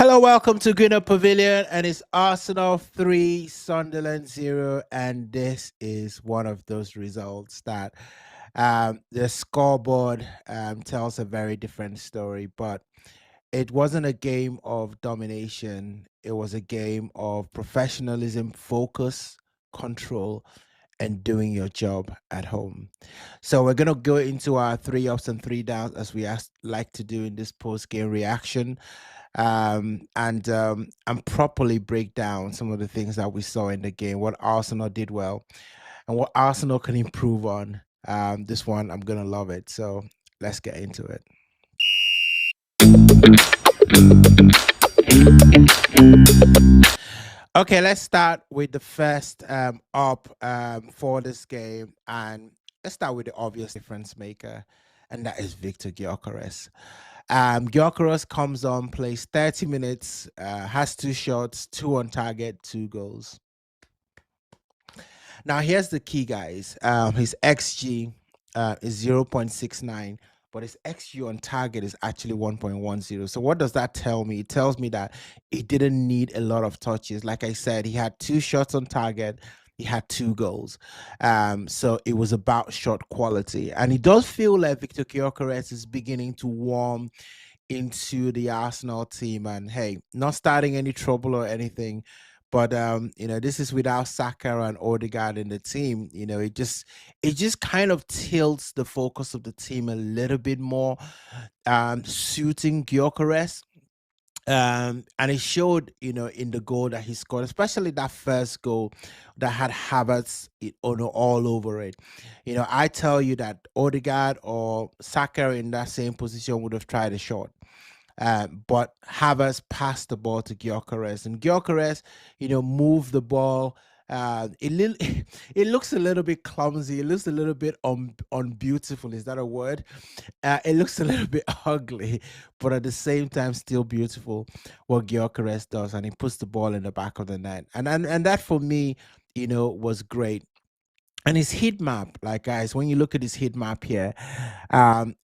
Hello, welcome to Gooner Pavilion, and it's Arsenal 3, Sunderland 0, and this is one of those results that the scoreboard tells a very different story, but it wasn't a game of domination. It was a game of professionalism, focus, control, and doing your job at home. So we're going to go into our 3 ups and 3 downs as we like to do in this post-game reaction, and properly break down some of the things that we saw in the game, what Arsenal did well, and what Arsenal can improve on. This one, I'm going to love it. So let's get into it. Okay, let's start with the first up for this game, and let's start with the obvious difference maker, and that is Viktor Gyökeres. Gyökeres comes on, plays 30 minutes, has 2 shots, 2 on target, 2 goals. Now, here's the key, guys. His XG is 0.69, but his XG on target is actually 1.10. So what does that tell me? It tells me that he didn't need a lot of touches. Like I said, he had 2 shots on target. He had 2 goals. So it was about shot quality. And it does feel like Viktor Gyökeres is beginning to warm into the Arsenal team. And hey, not starting any trouble or anything. But this is without Saka and Odegaard in the team. It just kind of tilts the focus of the team a little bit more, suiting Gyökeres. And it showed, in the goal that he scored, especially that first goal that had Havertz all over it. I tell you that Odegaard or Saka in that same position would have tried a shot. But Havertz passed the ball to Gyökeres, and Gyökeres, moved the ball. It looks a little bit clumsy. It looks a little bit unbeautiful. Is that a word? It looks a little bit ugly, but at the same time, still beautiful. What Gyökeres does, and he puts the ball in the back of the net, and that for me, was great. And his heat map, like, guys, when you look at his heat map here,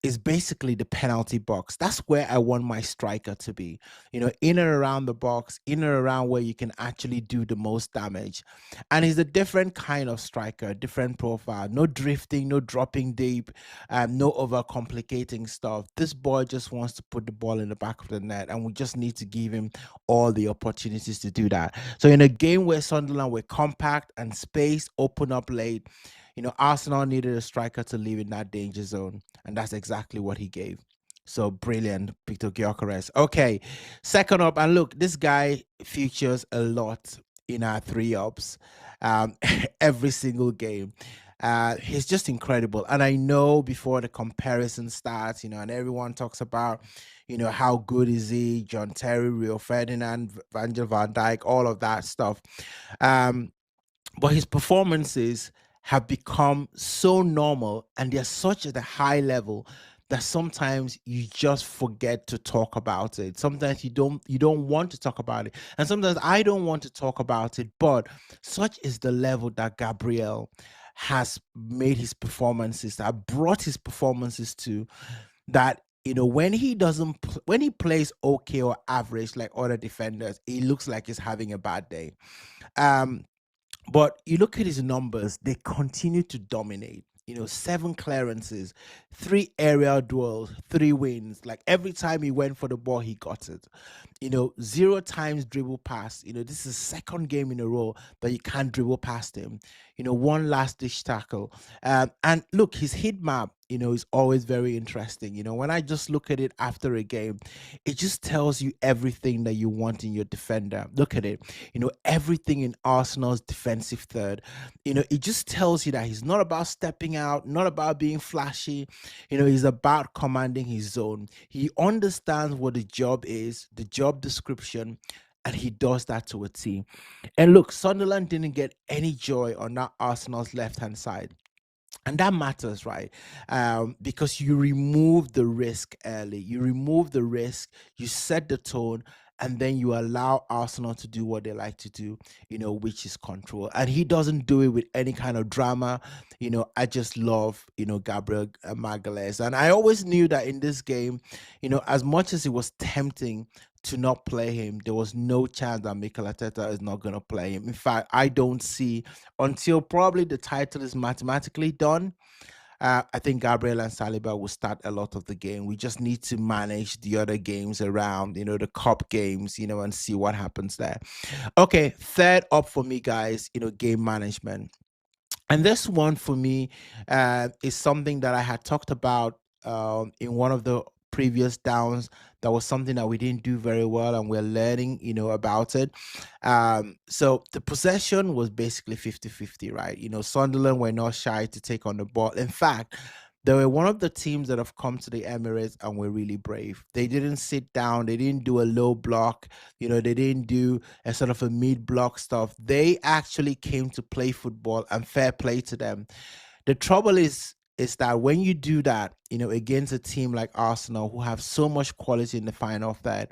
is basically the penalty box. That's where I want my striker to be, in and around the box, in and around where you can actually do the most damage. And he's a different kind of striker, different profile, no drifting, no dropping deep, no overcomplicating stuff. This boy just wants to put the ball in the back of the net, and we just need to give him all the opportunities to do that. So in a game where Sunderland were compact and space open up late, Arsenal needed a striker to live in that danger zone, and that's exactly what he gave. So brilliant, Viktor Gyökeres. Okay, second up, and look, this guy features a lot in our 3 ups, every single game. He's just incredible, and I know before the comparison starts, and everyone talks about, how good is he? John Terry, Rio Ferdinand, Virgil van Dijk, all of that stuff. But his performances have become so normal, and they're such at a high level that sometimes you just forget to talk about it. Sometimes you don't want to talk about it, and sometimes I don't want to talk about it. But such is the level that Gabriel has made his performances, that brought his performances to, that when he plays okay or average like other defenders, it looks like he's having a bad day. But you look at his numbers, they continue to dominate. 7 clearances, 3 aerial duels, 3 wins. Like, every time he went for the ball, he got it. 0 times dribble pass. This is the 2nd game in a row that you can't dribble past him. 1 last ditch tackle. And look, his heat map, is always very interesting. When I just look at it after a game, it just tells you everything that you want in your defender. Look at it. Everything in Arsenal's defensive third. It just tells you that he's not about stepping out, not about being flashy. He's about commanding his zone. He understands what the job is, the job description, and he does that to a T. And look, Sunderland didn't get any joy on that Arsenal's left-hand side. And that matters, right? Because you remove the risk early. You remove the risk, you set the tone, and then you allow Arsenal to do what they like to do, which is control. And he doesn't do it with any kind of drama. I just love, Gabriel Magalhães. And I always knew that in this game, as much as it was tempting to not play him, there was no chance that Mikel Arteta is not going to play him. In fact, I don't see, until probably the title is mathematically done, I think Gabriel and Saliba will start a lot of the game. We just need to manage the other games around, the cup games, and see what happens there. Okay, third up for me, guys, game management. And this one for me is something that I had talked about in one of the previous downs. That was something that we didn't do very well, and we're learning, about it. So the possession was basically 50-50, right? Sunderland were not shy to take on the ball. In fact, they were one of the teams that have come to the Emirates and were really brave. They didn't sit down. They didn't do a low block. They didn't do a sort of a mid block stuff. They actually came to play football, and fair play to them. The trouble is that when you do that, against a team like Arsenal, who have so much quality in the final third,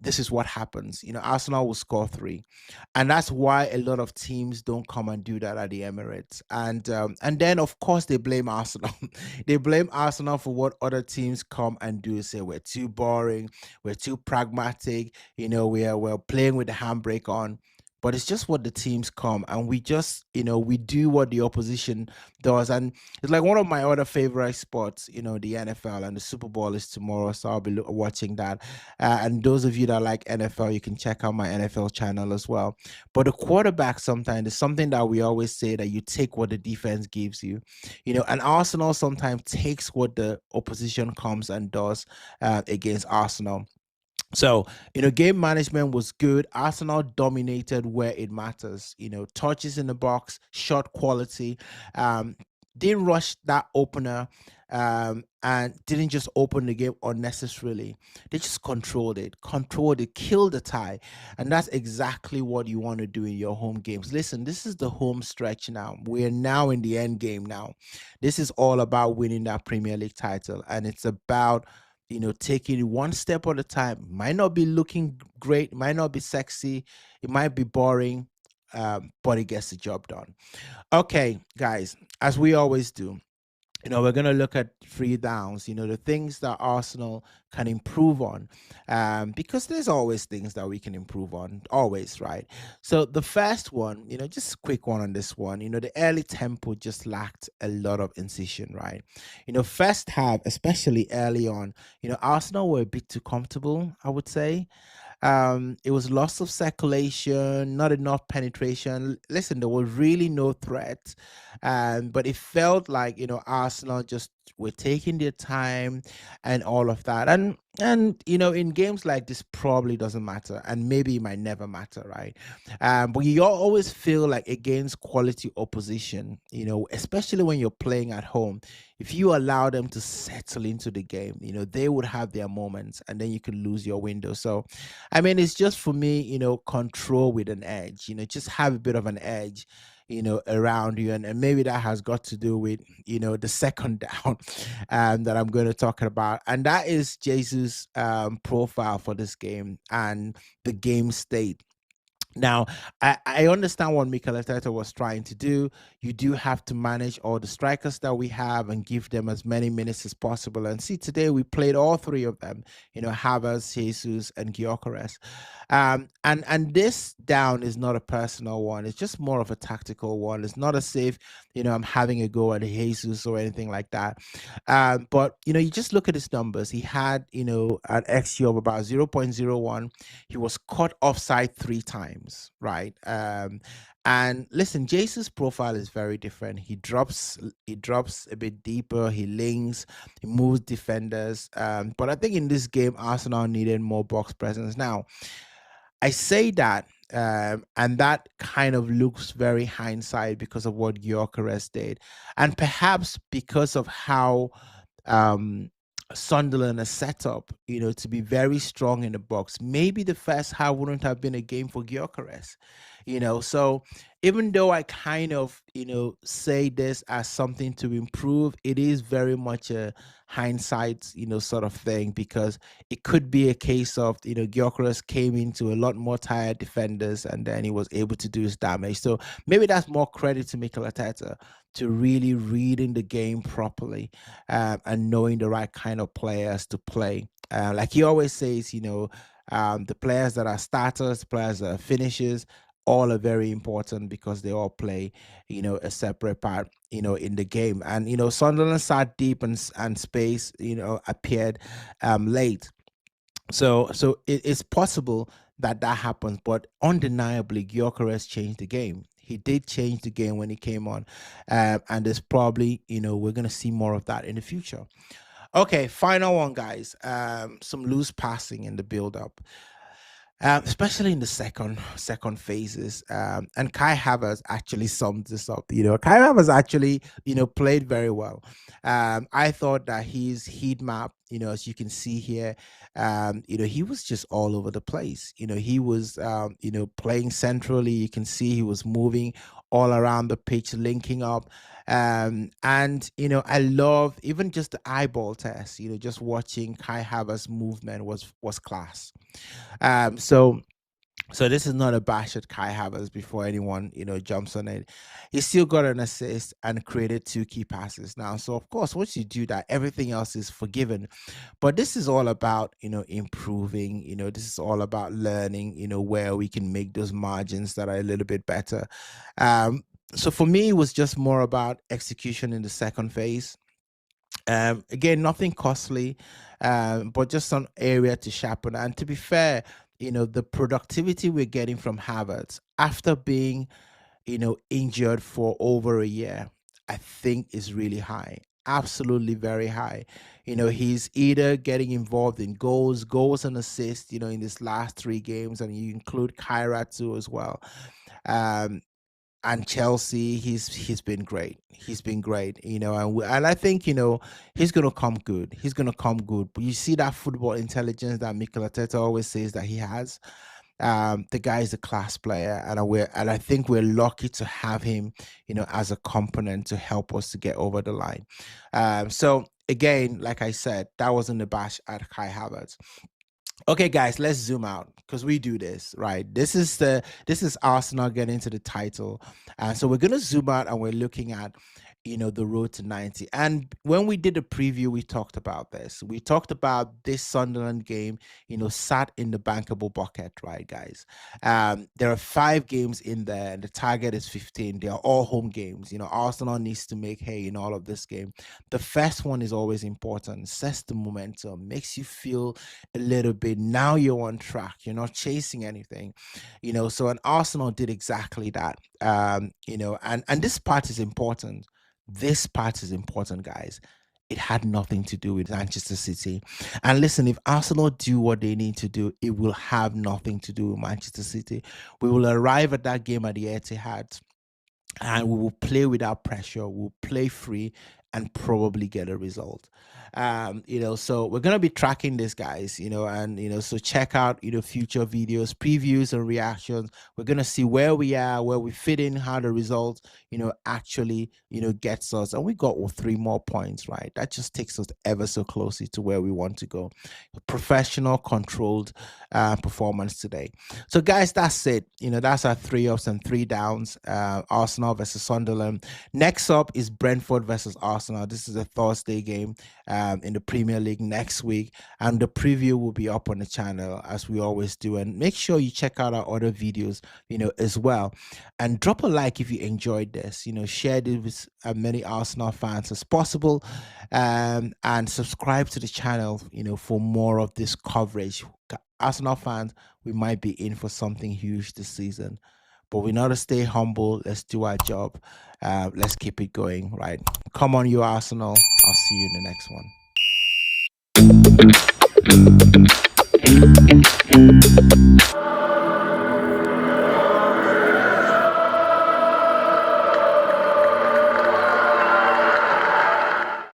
this is what happens. Arsenal will score 3, and that's why a lot of teams don't come and do that at the Emirates. And then of course they blame Arsenal. They blame Arsenal for what other teams come and do. Say we're too boring, we're too pragmatic. We're playing with the handbrake on. But it's just what the teams come, and we just, we do what the opposition does. And it's like one of my other favorite sports, the NFL, and the Super Bowl is tomorrow. So I'll be watching that. And those of you that like NFL, you can check out my NFL channel as well. But the quarterback sometimes is something that we always say, that you take what the defense gives you, and Arsenal sometimes takes what the opposition comes and does against Arsenal. So, game management was good. Arsenal dominated where it matters. Touches in the box, shot quality. Didn't rush that opener, and didn't just open the game unnecessarily. They just controlled it, killed the tie. And that's exactly what you want to do in your home games. Listen, this is the home stretch now. We're now in the end game now. This is all about winning that Premier League title. And it's about taking it one step at a time. Might not be looking great, might not be sexy, it might be boring, but it gets the job done. Okay, guys, as we always do, we're going to look at 3 downs, the things that Arsenal can improve on, because there's always things that we can improve on, always, right? So the first one, just a quick one on this one, the early tempo just lacked a lot of incision, right? First half, especially early on, Arsenal were a bit too comfortable, I would say. It was loss of circulation, not enough penetration. Listen, there was really no threat, but it felt like Arsenal just were taking their time and all of that. And in games like this, probably doesn't matter, and maybe it might never matter, right? But you always feel like against quality opposition, especially when you're playing at home, if you allow them to settle into the game, they would have their moments, and then you can lose your window. So, I mean, it's just for me, control with an edge, just have a bit of an edge, around you. And maybe that has got to do with, the second down that I'm going to talk about. And that is Jesus' profile for this game and the game state. Now, I understand what Mikel Arteta was trying to do. You do have to manage all the strikers that we have and give them as many minutes as possible. And see, today we played all 3 of them, Havertz, Jesus, and Gyökeres. And this down is not a personal one. It's just more of a tactical one. It's not as if, I'm having a go at Jesus or anything like that. But, you just look at his numbers. He had, an XG of about 0.01. He was caught offside 3 times, right? And listen, Jesus' profile is very different. He drops a bit deeper, he links, he moves defenders. But I think in this game, Arsenal needed more box presence. Now, I say that, and that kind of looks very hindsight because of what Gyökeres did, and perhaps because of how Sunderland is set up, to be very strong in the box. Maybe the first half wouldn't have been a game for Gyökeres, So even though I kind of, say this as something to improve, it is very much a hindsight, sort of thing, because it could be a case of, Gyökeres came into a lot more tired defenders and then he was able to do his damage. So maybe that's more credit to Mikel Arteta, to really reading the game properly, and knowing the right kind of players to play. Like he always says, the players that are starters, players that are finishers, all are very important because they all play, a separate part, in the game. And Sunderland sat deep, and space, appeared late. So it's possible that that happens, but undeniably, Gyökeres changed the game. He did change the game when he came on, and there's probably, we're gonna see more of that in the future. Okay, final one, guys. Some loose passing in the build-up, especially in the second phases. And Kai Havertz actually summed this up. Kai Havertz actually, played very well. I thought that his heat map, as you can see here, he was just all over the place. He was, playing centrally. You can see he was moving all around the pitch, linking up. And I love even just the eyeball test. Just watching Kai Havertz movement was class. So this is not a bash at Kai Havertz before anyone, jumps on it. He still got an assist and created 2 key passes now. So of course, once you do that, everything else is forgiven. But this is all about, improving, this is all about learning, where we can make those margins that are a little bit better. So for me, it was just more about execution in the second phase. Again, nothing costly, but just some area to sharpen. And to be fair, the productivity we're getting from Havertz after being, injured for over a year, I think is really high. Absolutely very high. He's either getting involved in goals and assists, in these last 3 games, and you include Kyra too as well. And Chelsea, he's been great. He's been great, and I think he's gonna come good. He's gonna come good. But you see that football intelligence that Mikel Arteta always says that he has. The guy is a class player, and I think we're lucky to have him, as a component to help us to get over the line. So again, like I said, that wasn't the bash at Kai Havertz. Okay, guys, let's zoom out because we do this, right? This is Arsenal getting to the title. So we're gonna zoom out and we're looking at, the road to 90. And when we did a preview, we talked about this. We talked about this Sunderland game, sat in the bankable bucket, right, guys? There are 5 games in there, and the target is 15. They are all home games. Arsenal needs to make hay in all of this game. The first one is always important, sets the momentum, makes you feel a little bit, now you're on track, you're not chasing anything, so an Arsenal did exactly that. And this part is important. This part is important, guys. It had nothing to do with Manchester City. And listen, if Arsenal do what they need to do, it will have nothing to do with Manchester City. We will arrive at that game at the Etihad, and we will play without pressure. We'll play free and probably get a result. So we're gonna be tracking this, guys, and so check out, future videos, previews, and reactions. We're gonna see where we are, where we fit in, how the result, actually, gets us. And we got 3 more points, right? That just takes us ever so closely to where we want to go. A professional, controlled performance today. So guys, that's it. That's our 3 ups and 3 downs. Arsenal versus Sunderland. Next up is Brentford versus Arsenal. This is a Thursday game in the Premier League next week, and the preview will be up on the channel as we always do. And make sure you check out our other videos, as well, and drop a like if you enjoyed this. Share this with as many Arsenal fans as possible, and subscribe to the channel, for more of this coverage. Arsenal fans, we might be in for something huge this season, but we know to stay humble. Let's do our job. Let's keep it going, right? Come on, you Arsenal. I'll see you in the next one.